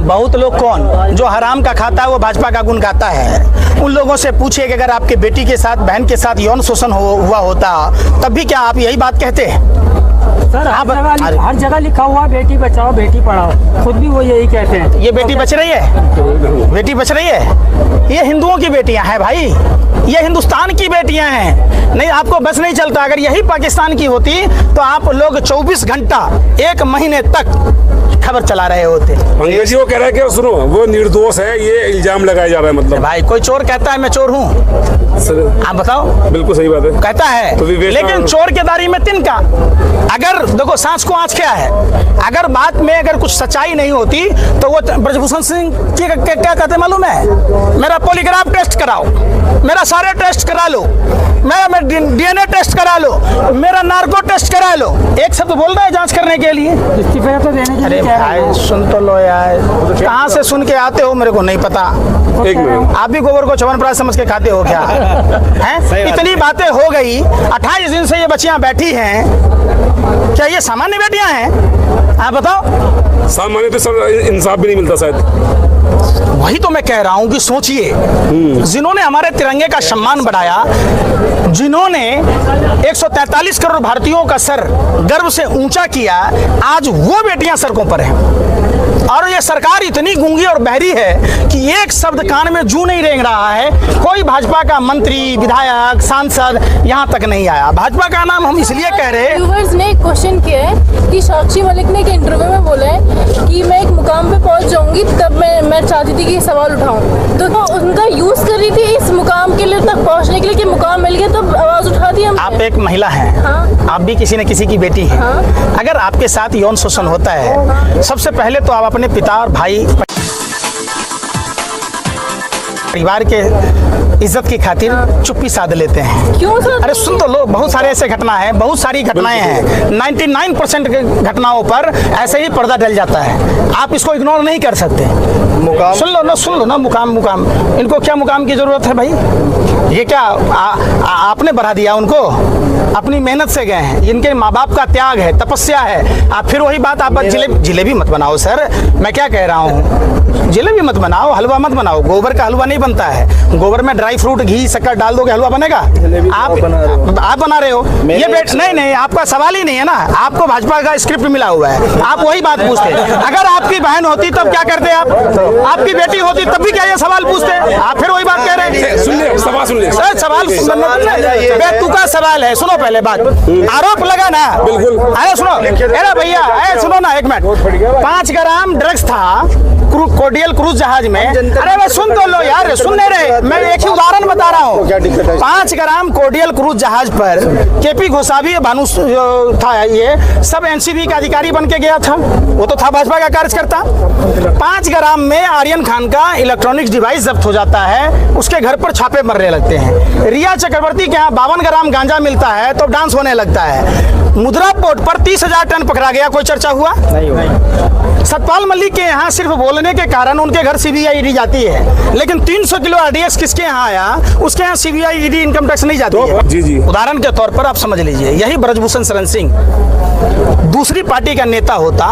बहुत लोग कौन जो हराम का खाता है वो भाजपा का गुण गाता है। उन लोगों से पूछिए कि अगर आपके बेटी के साथ, बहन के साथ यौन शोषण हुआ होता तब भी क्या आप यही बात कहते हैं? सर हर जगह लिखा हुआ बेटी बचाओ बेटी पढ़ाओ, खुद भी वो यही कहते हैं। ये बेटी बच रही है, बेटी बच रही है। ये हिंदुओं की बेटियां हैं भाई, ये हिंदुस्तान की बेटियां हैं। नहीं, आपको बस नहीं चलता। अगर यही पाकिस्तान की होती तो आप लोग 24 घंटा 1 महीने तक खबर चला रहे होते। अंग्रेजी वो कह रहा है कि सुनो वो निर्दोष है, ये इल्जाम लगाया जा रहा है। मतलब भाई कोई चोर कहता है मैं चोर हूँ? आप बताओ। बिल्कुल सही बात है, कहता है तो लेकिन चोर के दारी में तिनका। अगर देखो सांस को आँच क्या है, अगर बात में अगर कुछ सच्चाई नहीं होती तो वो ब्रजभूषण सिंह क्या कहते मालूम है? मेरा पॉलीग्राफ टेस्ट कराओ, मेरा सारे टेस्ट करा लो, मेरा DNA टेस्ट करा लो, मेरा नार्को टेस्ट करा लो। एक शब्द बोल रहा है जांच करने के लिए। इस्तीफा तो देने के लिए भाई सुन तो लो यार, कहाँ से सुन के आते हो मेरे को नहीं पता। आप भी गोबर को च्यवनप्राश समझ के खाते हो क्या? हैं? इतनी बातें हो गई, 28 दिन से ये बच्चियां बैठी हैं, क्या ये सामान्य बेटियां हैं? आप बताओ। सामान्य तो सर इंसाफ भी नहीं मिलता शायद। वही तो मैं कह रहा हूं कि सोचिए, जिन्होंने हमारे तिरंगे का सम्मान बढ़ाया, जिन्होंने 143 करोड़ भारतीयों का सर गर्व से ऊंचा किया, आज वो बेटियां सड़कों पर हैं। और ये सरकार इतनी गूंगी और बहरी है कि एक शब्द कान में जू नहीं रेंग रहा है। कोई भाजपा का मंत्री, विधायक, सांसद यहाँ तक नहीं आया। भाजपा का नाम हम इसलिए कह रहे हैं। व्यूअर्स ने एक क्वेश्चन किया है कि साक्षी मलिक ने एक इंटरव्यू में बोला है कि मैं एक मुकाम पे पहुंच जाऊंगी तब मैं चाहती थी कि सवाल उठाऊं, तो उनका यूज कर रही थी इस मुकाम के लिए तक पहुंचने के लिए कि मुकाम मिल गया तब आवाज उठा दी। आप एक महिला हैं। हाँ? आप भी किसी न किसी की बेटी हैं। हाँ? अगर आपके साथ यौन शोषण होता है, सबसे पहले तो आप अपने पिता और भाई, परिवार के इज्जत की खातिर चुप्पी साध लेते हैं। क्यों सर? अरे सुन तो लो, बहुत सारे ऐसे घटना है, बहुत सारी घटनाएं हैं। 99% घटनाओं पर ऐसे ही पर्दा डल जाता है। आप इसको इग्नोर नहीं कर सकते। मुकाम सुन लो ना, मुकाम इनको क्या मुकाम की जरूरत है भाई? ये क्या आपने बढ़ा दिया उनको? अपनी मेहनत से गए हैं, इनके माँ बाप का त्याग है, तपस्या है। आप फिर वही बात, आप जिलेबी मत बनाओ सर। मैं क्या कह रहा हूँ, जिलेबी मत बनाओ, हलवा मत बनाओ। गोबर का हलवा नहीं बनता है। गोबर में ड्राई फ्रूट, घी, शक्कर डाल दोगे, हलवा बनेगा? आप बना रहे हो। ये नहीं, आपका सवाल ही नहीं है ना। आपको भाजपा का स्क्रिप्ट मिला हुआ है, आप वही बात पूछते। अगर आपकी बहन होती तब क्या करते आप? आपकी बेटी होती तब भी क्या ये सवाल पूछते? आप फिर वही बात कह रहे हैं। सवाल बेतुका सवाल है। सुनो पहले बात, आरोप लगा ना। बिल्कुल। अरे सुनो, अरे भैया, अरे सुनो ना, 1 मिनट। 5 ग्राम ड्रग्स था कोडियल क्रूज जहाज में। अरे भाई सुन तो लो यार, सुन नहीं रहे। मैं एक ही उदाहरण बता रहा हूँ। 5 ग्राम कोडियल क्रूज जहाज पर केपी गोसावी, भानु था, ये सब एनसीबी का अधिकारी बन के गया था। वो तो था भाजपा का कार्यकर्ता। 5 ग्राम में आर्यन खान का इलेक्ट्रॉनिक्स डिवाइस जब्त हो जाता है। उसके घर पर छापे मरने लगते हैं। रिया चक्रवर्ती के यहाँ 52 ग्राम गांजा मिलता है तो डांस होने लगता है। मुद्रा पोर्ट पर 30,000 टन पकड़ा गया, कोई चर्चा हुआ? नहीं। सतपाल मलिक के यहाँ सिर्फ बोलने के कारण उनके घर CBI ED जाती है, लेकिन 300 किलो RDX किसके यहाँ आया, उसके यहाँ CBI ED इनकम टैक्स नहीं जाती है। जी। उदाहरण के तौर पर आप समझ लीजिए, यही ब्रजभूषण शरण सिंह दूसरी पार्टी का नेता होता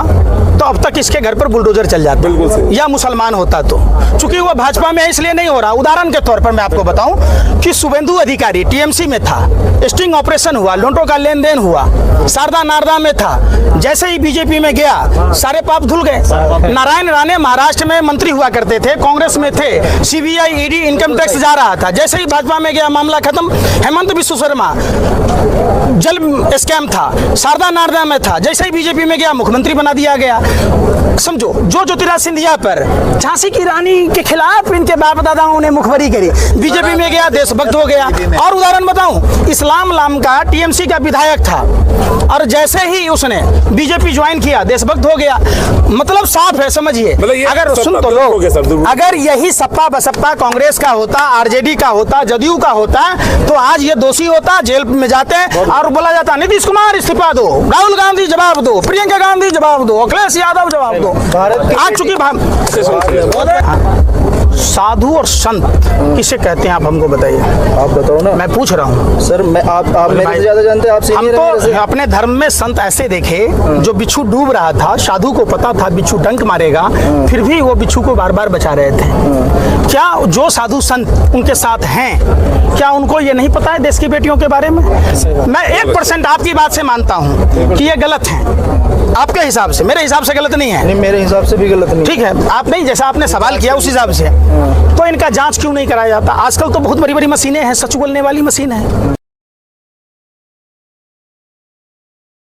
तो अब तक इसके घर पर बुलडोजर चल जाता, या मुसलमान होता तो। चूंकि वो भाजपा में इसलिए नहीं हो रहा। उदाहरण के तौर पर मैं आपको बताऊं कि शुभेंदु अधिकारी TMC में था, स्टिंग ऑपरेशन हुआ, नोटों का लेन देन हुआ, शारदा नारदा में था। जैसे ही बीजेपी में गया सारे पाप धुल गए। नारायण राणे महाराष्ट्र में मंत्री हुआ करते थे, कांग्रेस में थे, CBI ED इनकम टैक्स जा रहा था। जैसे ही भाजपा में गया मामला खत्म। हेमंत बिस्व शर्मा जल स्कैम था, शारदा नारदा में था। जैसे ही बीजेपी में गया मुख्यमंत्री बना दिया गया। समझो, जो ज्योतिराज सिंधिया पर झांसी की रानी के खिलाफ इनके बाप दादाओं ने मुखबरी करी, बीजेपी में गया देशभक्त हो गया। और उदाहरण बताऊं, इस्लाम लाम का TMC का विधायक था और जैसे ही उसने बीजेपी ज्वाइन किया देशभक्त हो गया। मतलब साफ है, समझिए। अगर सुन तो लो, अगर यही सपा बसपा कांग्रेस का होता, RJD का होता, जदयू का होता तो आज ये दोषी होता, जेल में जाते और बोला जाता नीतीश कुमार इस्तीफा दो, राहुल गांधी जवाब दो, प्रियंका गांधी जवाब दो, अखिलेश यादव जवाब दो। आज चुकी साधु और संत किसे कहते हैं आप हमको बताइए। आप बताओ ना। मैं पूछ रहा हूँ सर, मैं आप मेरे से ज्यादा जानते हैं, आप हम सीनियर हैं मेरे से। तो अपने धर्म में संत ऐसे देखे जो बिच्छू डूब रहा था, साधु को पता था बिच्छू डंक मारेगा, फिर भी वो बिच्छू को बार बार बचा रहे थे। क्या जो साधु संत उनके साथ हैं, क्या उनको ये नहीं पता है देश की बेटियों के बारे में? मैं 1% आपकी बात से मानता हूँ कि ये गलत है आपके हिसाब से, मेरे हिसाब से गलत नहीं है। नहीं, मेरे हिसाब से भी गलत नहीं। ठीक है, आप नहीं, जैसा आपने सवाल किया उस हिसाब से, तो इनका जांच क्यों नहीं कराया जाता? आजकल तो बहुत बड़ी बड़ी मशीनें हैं, सच बोलने वाली मशीन है।